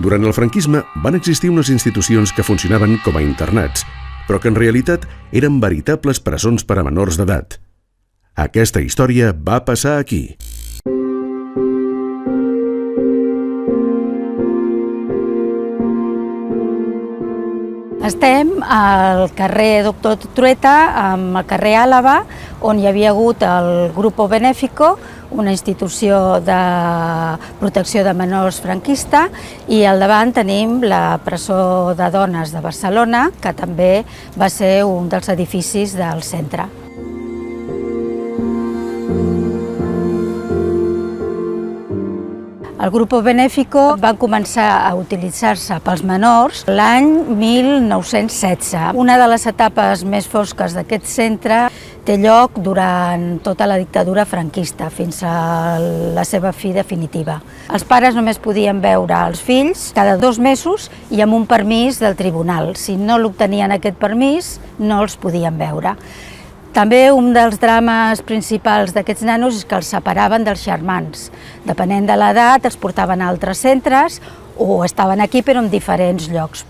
Durant el franquisme van existir unes institucions que funcionaven com a internats, però que en realitat eren veritables presons per a menors d'edat. Aquesta història va passar aquí. Estem al carrer Doctor Trueta, al carrer Àlava, on hi havia hagut el Grupo Benéfico, una institució de protecció de menors franquista, i al davant tenim la presó de dones de Barcelona, que també va ser un dels edificis del centre. El Grupo Benéfico va començar a utilitzar-se pels menors l'any 1916. Una de les etapes més fosques d'aquest centre té lloc durant tota la dictadura franquista, fins a la seva fi definitiva. Els pares només podien veure els fills cada 2 mesos i amb un permís del tribunal. Si no l'obtenien aquest permís, no els podien veure. També un dels drames principals d'aquests nanos és que els separaven dels germans. Depenent de l'edat, els portaven a altres centres o estaven aquí però en diferents llocs.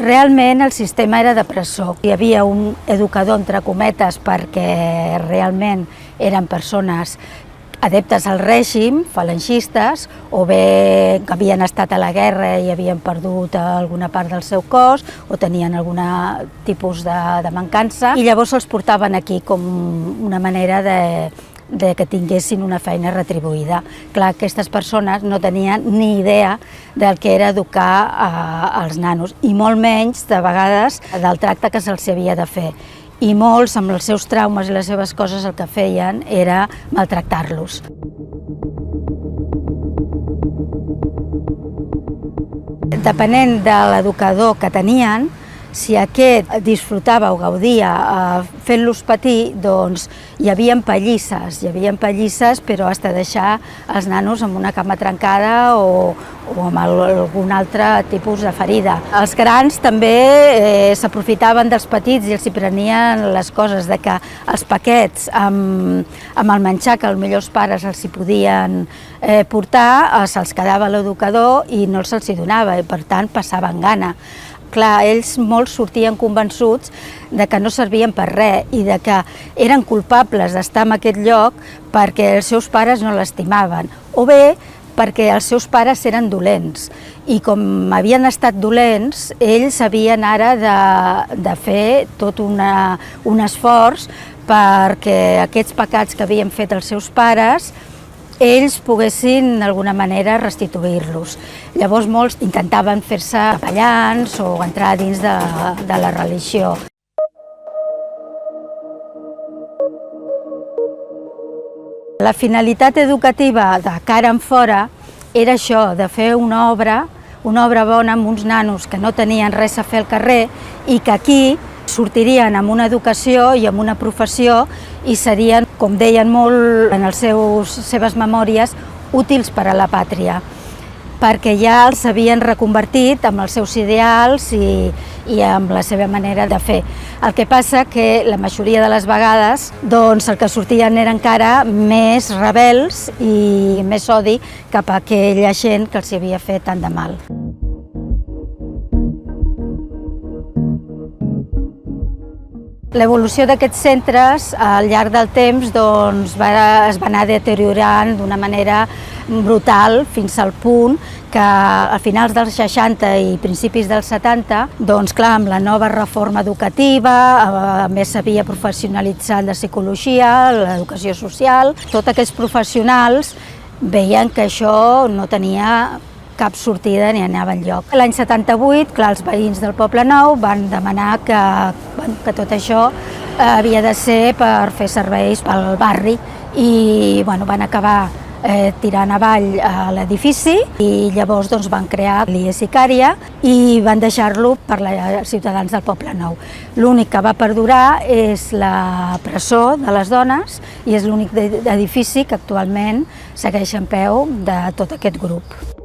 Realment el sistema era de presó. Hi havia un educador, entre cometes, perquè realment eren persones adeptes al règim, falangistes, o bé que havien estat a la guerra i havien perdut alguna part del seu cos o tenien algun tipus de mancança, i llavors els portaven aquí com una manera de que tinguessin una feina retribuïda. Clar, aquestes persones no tenien ni idea del que era educar els nanos, i molt menys, de vegades, del tracte que se'ls havia de fer. I molts, amb els seus traumes i les seves coses, el que feien era maltractar-los. Depenent de l'educador que tenien, si aquest disfrutava o gaudia fent-los patir, doncs hi havia pallisses, però has de deixar els nanos amb una cama trencada o amb algun altre tipus de ferida. Els grans també s'aprofitaven dels petits i els hi prenien les coses, de que els paquets amb el menjar que potser els pares els hi podien portar, se'ls quedava l'educador i no se'ls hi donava, i per tant passaven gana. Clar, ells molts sortien convençuts de que no servien per res i de que eren culpables d'estar en aquest lloc perquè els seus pares no l'estimaven, o bé perquè els seus pares eren dolents. I com havien estat dolents, ells havien ara de fer tot un esforç perquè aquests pecats que havien fet els seus pares ells poguessin d'alguna manera restituir-los. Llavors molts intentaven fer-se capellans o entrar dins de la religió. La finalitat educativa de cara enfora era això, de fer una obra bona amb uns nanos que no tenien res a fer al carrer i que aquí sortirien amb una educació i amb una professió i serien, com deien molt en les seves memòries, útils per a la pàtria, perquè ja els havien reconvertit amb els seus ideals i amb la seva manera de fer. El que passa que la majoria de les vegades doncs, el que sortien era encara més rebels i més odi cap a aquella gent que els havia fet tant de mal. L'evolució d'aquests centres al llarg del temps es va anar deteriorant d'una manera brutal fins al punt que a finals dels 60 i principis dels 70, doncs clar, amb la nova reforma educativa, a més s'havia professionalitzat la psicologia, l'educació social, tots aquests professionals veien que això no tenia cap sortida ni anava enlloc. L'any 78, clar, els veïns del Poble Nou van demanar que tot això havia de ser per fer serveis pel barri i van acabar tirant avall l'edifici i llavors van crear l'IES Icària i van deixar-lo per als ciutadans del Poble Nou. L'únic que va perdurar és la presó de les dones i és l'únic edifici que actualment segueix en peu de tot aquest grup.